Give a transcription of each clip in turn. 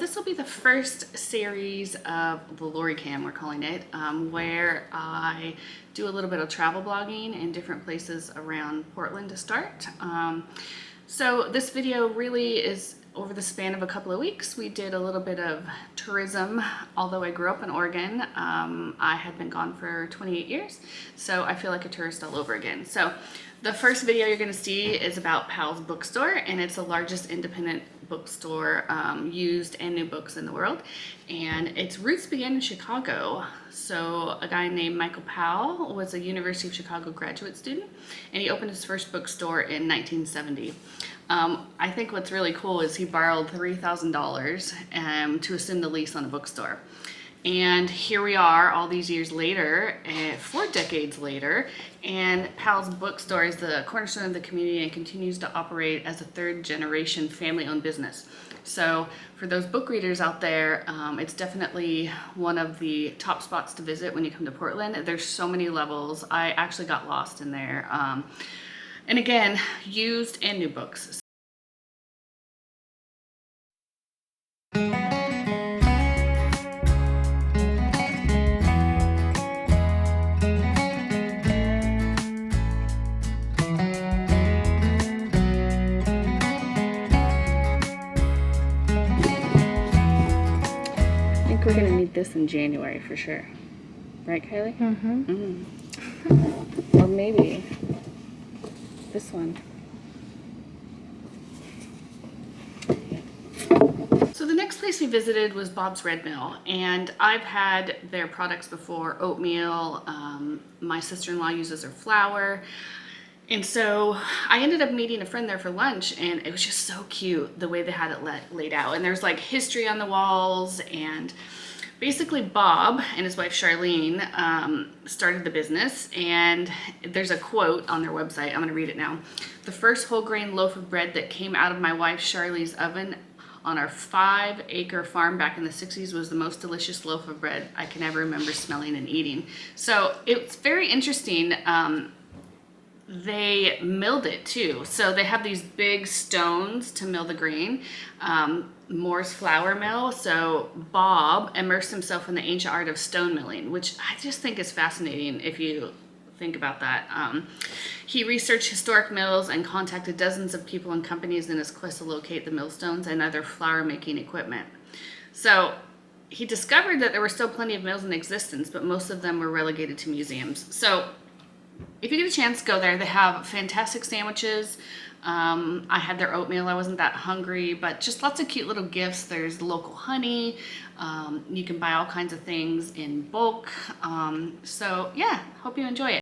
This will be the first series of the Lori Cam, we're calling it, where I do a little bit of travel blogging in different places around Portland to start. So this video really is over the span of a couple of weeks. We did a little bit of tourism. Although I grew up in Oregon, I had been gone for 28 years, so I feel like a tourist all over again. So the first video you're going to see is about Powells Bookstore, and it's the largest independent bookstore, used and new books in the world, and its roots begin in Chicago. So a guy named Michael Powell was a University of Chicago graduate student, and he opened his first bookstore in 1970. I think what's really cool is he borrowed $3,000 to assume the lease on a bookstore. And here we are all these years later, 4 decades later, and Powell's Bookstore is the cornerstone of the community and continues to operate as a third-generation family-owned business. So for those book readers out there, it's definitely one of the top spots to visit when you come to Portland. There's so many levels. I actually got lost in there. And again, used and new books. We're gonna need this in January for sure, right, Kylie? Or maybe this one. So the next place we visited was Bob's Red Mill, and I've had their products before. Oatmeal. My sister-in-law uses their flour. And so I ended up meeting a friend there for lunch, and it was just so cute the way they had it laid out. And there's like history on the walls, and basically Bob and his wife Charlene started the business, and there's a quote on their website. I'm going to read it now. "The first whole grain loaf of bread that came out of my wife Charlene's oven on our 5-acre farm back in the 60s was the most delicious loaf of bread I can ever remember smelling and eating." So it's very interesting. They milled it too. So they have these big stones to mill the grain. Moore's flour mill. So Bob immersed himself in the ancient art of stone milling, which I just think is fascinating if you think about that. He researched historic mills and contacted dozens of people and companies in his quest to locate the millstones and other flour making equipment. So he discovered that there were still plenty of mills in existence, but most of them were relegated to museums. So if you get a chance, go there. They have fantastic sandwiches. I had their oatmeal. I wasn't that hungry, but just lots of cute little gifts. There's local honey. You can buy all kinds of things in bulk. So yeah, hope you enjoy it.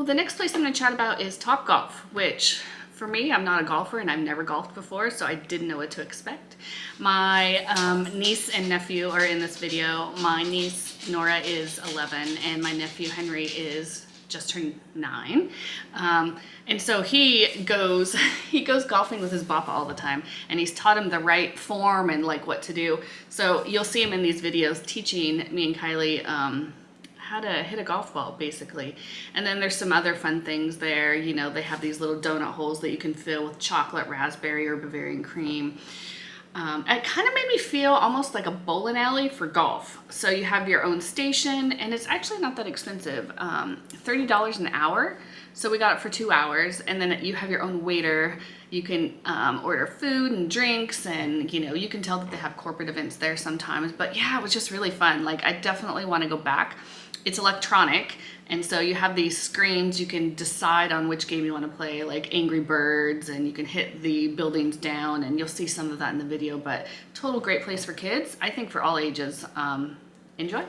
The next place I'm going to chat about is Topgolf, which for me, I'm not a golfer and I've never golfed before, so I didn't know what to expect. My niece and nephew are in this video. My niece Nora is 11 and my nephew Henry is just turned 9. And so he goes golfing with his papa all the time, and he's taught him the right form and like what to do. So you'll see him in these videos teaching me and Kylie how to hit a golf ball, basically. And then there's some other fun things there. You know, they have these little donut holes that you can fill with chocolate, raspberry, or Bavarian cream. It kind of made me feel almost like a bowling alley for golf. So you have your own station, and it's actually not that expensive, $30 an hour. So we got it for 2 hours, and then you have your own waiter. You can order food and drinks, and you know, you can tell that they have corporate events there sometimes. But yeah, it was just really fun. Like, I definitely want to go back. It's electronic, and so you have these screens. You can decide on which game you want to play, like Angry Birds, and you can hit the buildings down, and you'll see some of that in the video. But total great place for kids, I think, for all ages. Enjoy.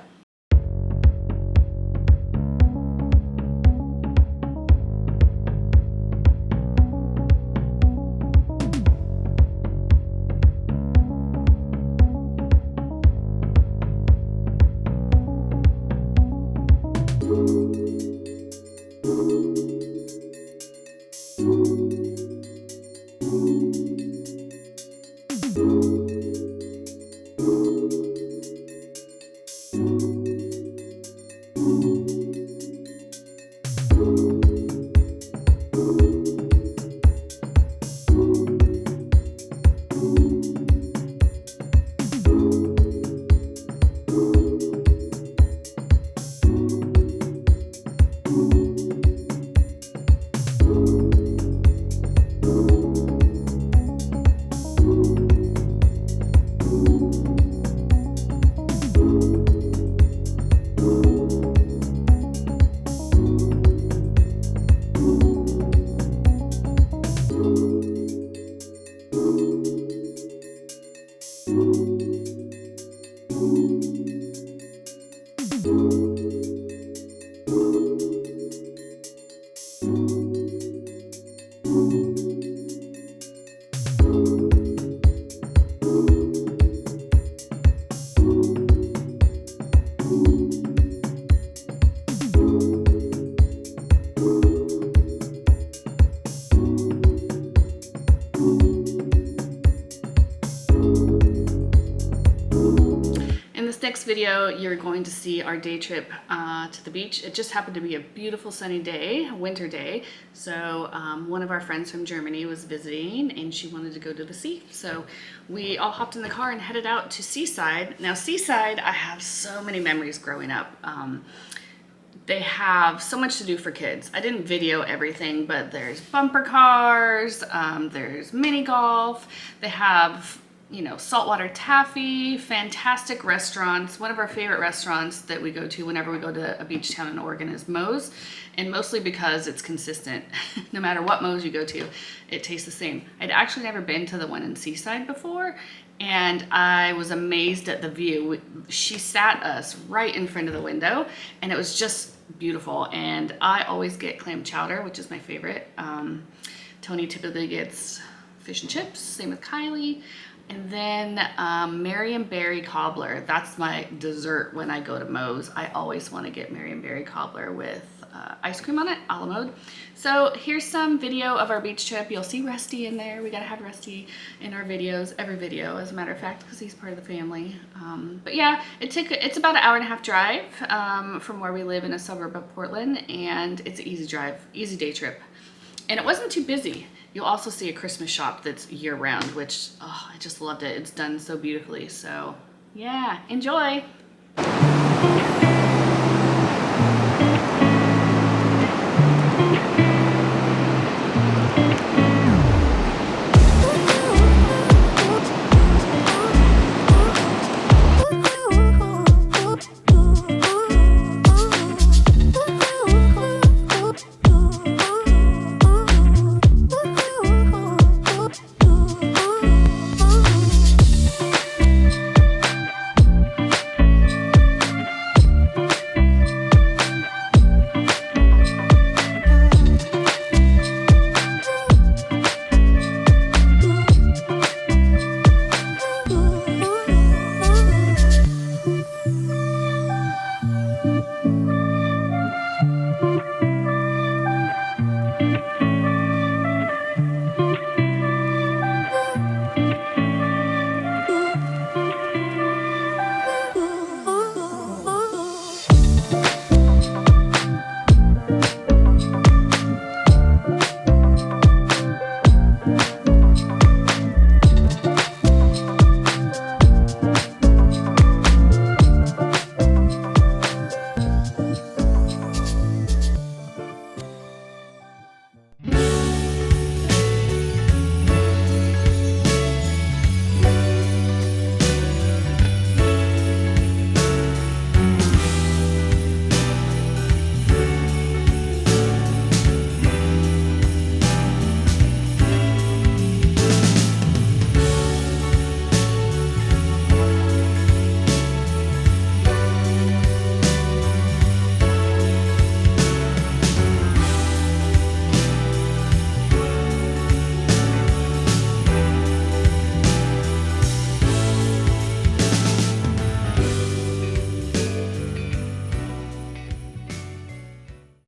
Next video, you're going to see our day trip to the beach. It just happened to be a beautiful sunny day, winter day. So one of our friends from Germany was visiting, and she wanted to go to the sea. So we all hopped in the car and headed out to Seaside. Now Seaside, I have so many memories growing up. They have so much to do for kids. I didn't video everything, but there's bumper cars, there's mini golf. They have, you know, saltwater taffy, fantastic restaurants. One of our favorite restaurants that we go to whenever we go to a beach town in Oregon is Moe's, and mostly because it's consistent. No matter what Moe's you go to, it tastes the same. I'd actually never been to the one in Seaside before, and I was amazed at the view. She sat us right in front of the window, and it was just beautiful. And I always get clam chowder, which is my favorite. Tony typically gets fish and chips, same with Kylie. And then Mary and Berry cobbler. That's my dessert when I go to Moe's. I always want to get Mary and Berry cobbler with ice cream on it, a la mode. So here's some video of our beach trip. You'll see Rusty in there. We gotta have Rusty in our videos, every video, as a matter of fact, because he's part of the family. But yeah, it's about an 1.5-hour drive from where we live in a suburb of Portland, and it's an easy drive, easy day trip. And it wasn't too busy. You'll also see a Christmas shop that's year-round, which, oh, I just loved it. It's done so beautifully. So, yeah, enjoy.